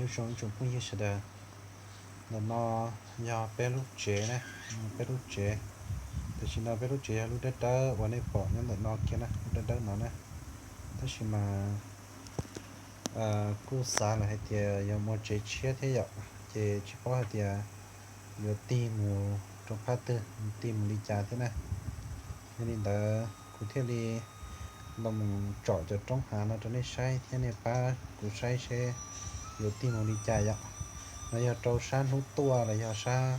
yêu sống chúng cũng như sẽ là nó do bé lúc trẻ này bé lúc trẻ thì chỉ nó bé lúc trẻ lúc đấy đó và này bỏ những đợt nó kia này lúc đấy nó này thế chỉ mà cô xã là hay thì giờ một chế chia thế vậy chế chỉ có hay thì giờ tìm một trong phát tư tìm lý trả thế này nên là cụ thể đi làm chọn cho trong hàng nó cho nên sai thế này ba cụ sai sẽ giờ tìm một lý trả vậy nó giờ trâu san hút tua là giờ sa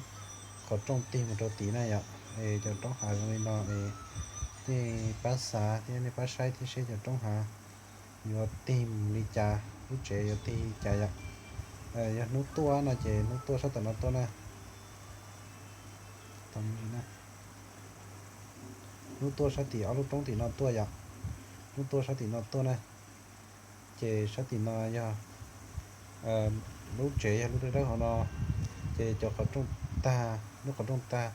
có trong tìm một trâu tí này vậy để cho trong hàng người nó để thì ba sa thì này ba sai thì sẽ cho trong hàng giờ tìm lý trả lúc chế giờ thì trả vậy giờ nút tua là chế nút tua sao tận nó tua nè tầm gì nè nút tua sao thì ở lúc trong thì nó tua vậy nút tua sao thì nó tua này chế sao thì nó giờ lúc chế lúc đó họ nó chế cho họ trong ta lúc họ trong ta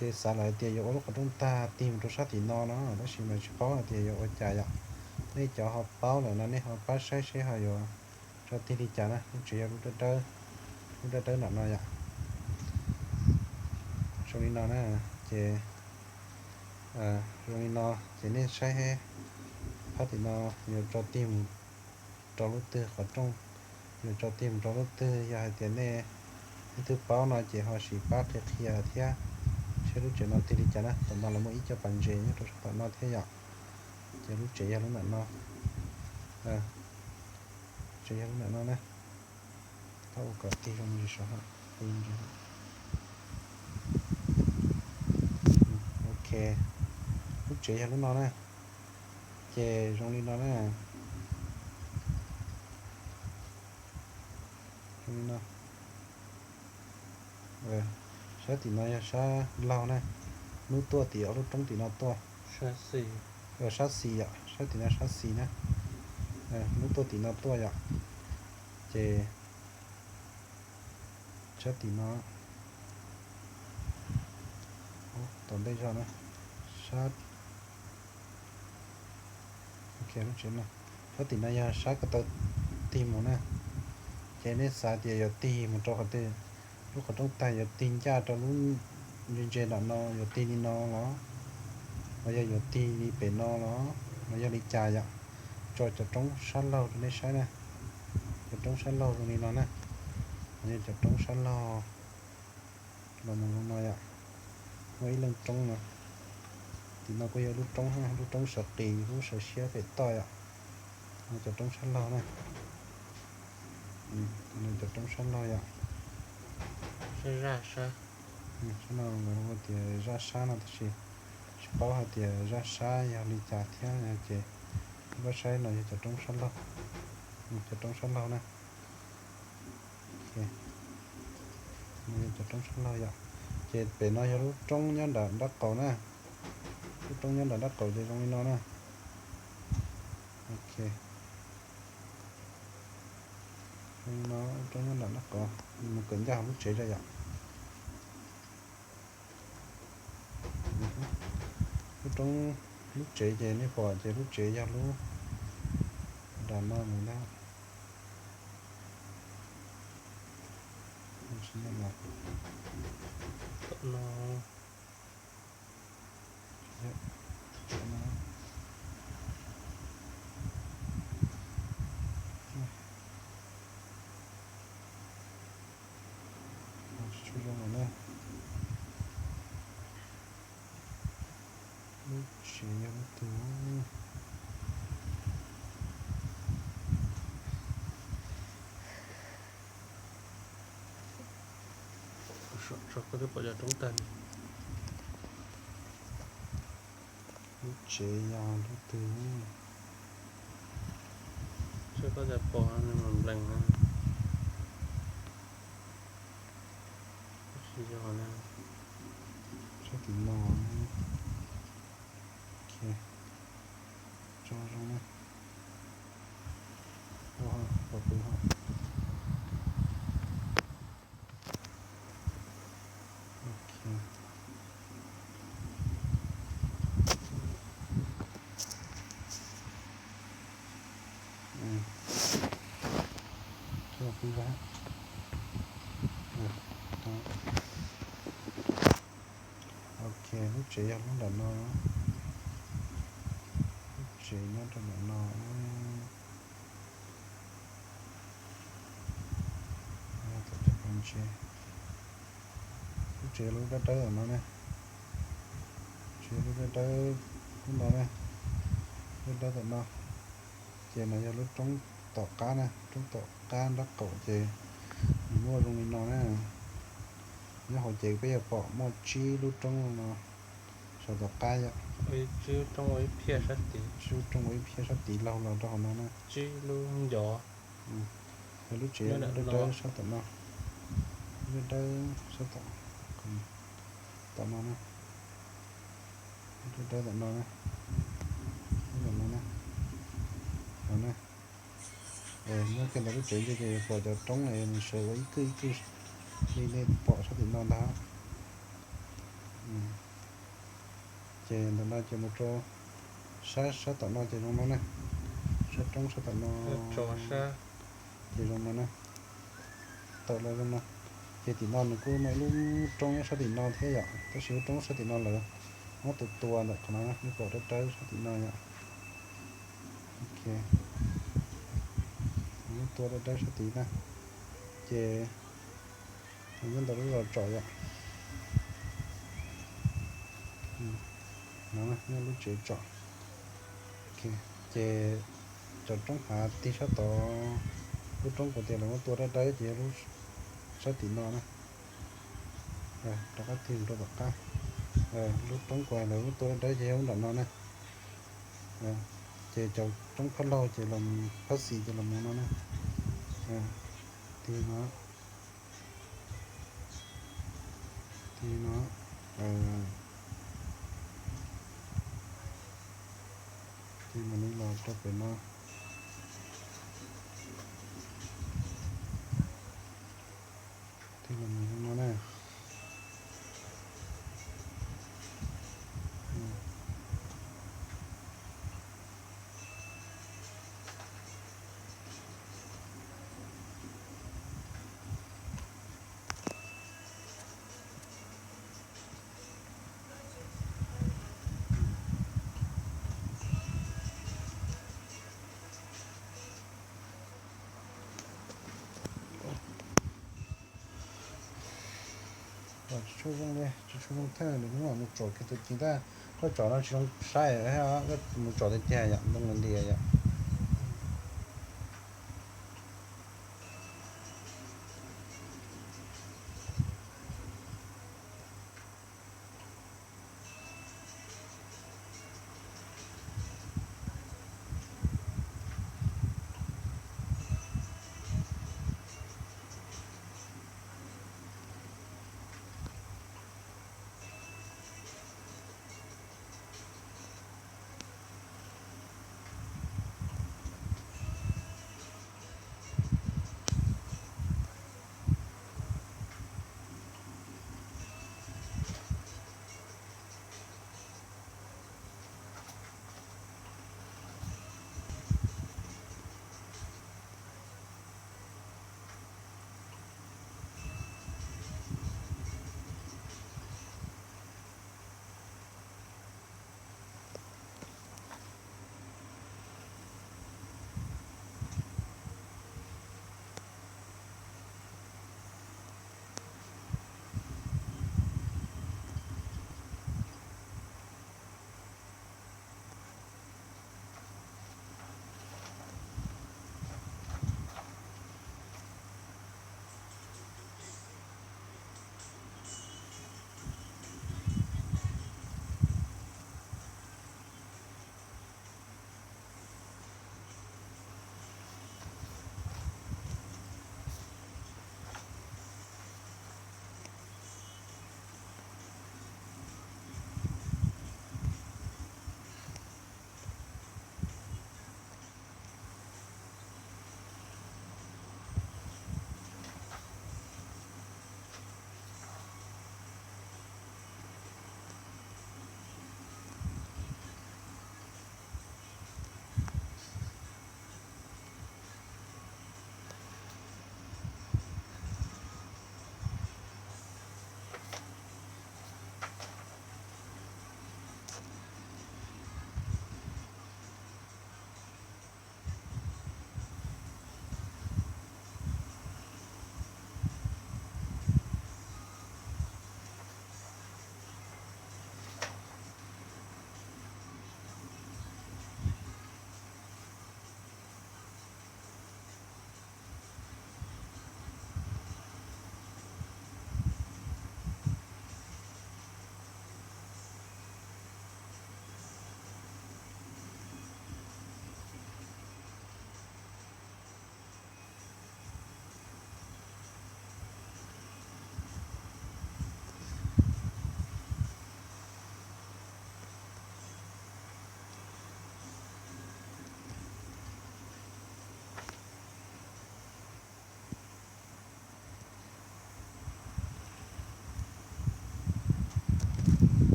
chế xả lại tiền vô lúc họ trong ta tìm cho sát thì nó chỉ mà chỉ có là tiền vô trả vậy đây cho họ báo là nó này họ bắt sẽ họ vô cho tiền đi trả nè lúc chế lúc đó nó vậy sau đi nó nè chế rồi nó chế nên sai hết phát thì nó nhiều cho tìm cho lúc tư họ trong nhiều cho tìm cho lúc tư giờ tiền này thứ báo nó chỉ họ chỉ bắt được thì thế chứ lúc chuyện nó thì đi chả nè tụi nó là một ít cho bạn gì nhé rồi tụi nó thế vậy chứ lúc chuyện lúc nào nó chuyện lúc nào nó nè tao có tiền không gì sao tiền gì ok lúc chuyện lúc nào nè chè trong đi nó nè trong đi nó rồi sẽ thì nó sẽ lâu nè nút tua thì ở lúc trong thì nó tua sát xì ạ sát thì nó sát xì nè nút tua thì nó tua ạ chè sát thì nó tồn đây cho nó sát ok lúc chuyện này sát thì nó ra sát cái tờ tìm một nè chè nên sát thì giờ tìm một chỗ cái lúc ở trong tay giờ tin cha cho lúc như trên đó nó giờ tin đi nó bây giờ giờ tin đi bể nó bây giờ đi trà vậy cho trong sát lâu cho nên sai nè cho trong sát lâu rồi nó nè bây giờ trong sát lâu là một nó vậy mấy lần trong nè thì nó có giờ lúc trong sợ tì lúc sợ xe phải to ạ cho trong sát lâu nè cho trong sát lâu vậy ra sao nó là thì ra xa nó thì bao hạt thì ra xa giờ đi trả theo nhà chị bác sai nó cho trong sân lâu cho trong sân lâu nè cho trong sân lâu vậy chị để nó cho lúc trong nhân đất cầu nè lúc trong nhân đất cầu thì trong nó nè ok nó trong nhân đất cầu một cẩn ra lúc chế ra vậy lúc trong lúc chế chế này bỏ chế lúc chế ra lúc đàn nó mình đó xin lỗi nó chú cho nó nè lúc chế ra lúc thứ có cái bỏ ra trong tay lúc chế ra lúc thứ sẽ có thể bỏ nên mình lành chỉ cho nó sẽ thì nó ok cho nó bỏ từ họ ok cho phi vá đó. Ok lúc chị lúc là nó lúc chị nó cho nó tập cho con chị lúc chị lúc đó tới rồi nó nè chị lúc đó tới cũng đó nè lúc đó tụi nó chị này giờ lúc trống tỏ cá nè trống tỏ cá đất cậu chị mua luôn đi nó nè nhớ hồi chị bây giờ bỏ một chi lúc trống nó sợ tỏ cá vậy ôi chứ trong ấy phía sát tí chú trong ấy phía sắp tí lâu lâu đó nó nè chứ luôn gió lúc chị nhớ là lúc đó nó tới sao tụi nó lúc đó sao tụi nó nè lúc đó tụi nó nè tụi nó nè rồi nè nhớ cái là lúc chị cho chị bỏ cho trống này mình sợ ấy cứ đi lên bỏ sao tụi nó đó chị tụi nó chị một chỗ sát tụi nó chị trong nó nè sát trống sát tụi nó trò xa chị trong nó nè tụi nó trong nó chị tụi nó cứ mấy lúc trống sát tụi nó thế vậy cái xíu trống sát tụi nó là nó tụt tua lại của nó nó bỏ đất trái sát tụi nó vậy ok nó tua đất trái sát tụi nó chị những tụi nó trò vậy nó lúc chị chọn ok chị chọn trong hạ tí sát tỏ lúc trong của tiền là nó tua ra đấy chị lúc sát tí nó nè rồi đó có tiền rồi bật cá lúc trong quầy là lúc tua ra đấy chị không đợi nó nè chị chọn trong phát lâu chị làm phát xì chị làm nó nè thì nó thì mình đi làm cho cái nó thì mình nó nè chú không đây chú không thay được đúng không một chỗ cái tôi chúng ta có chỗ nó chỉ không sai hay ha cái một chỗ thì chè vậy đông lên đi vậy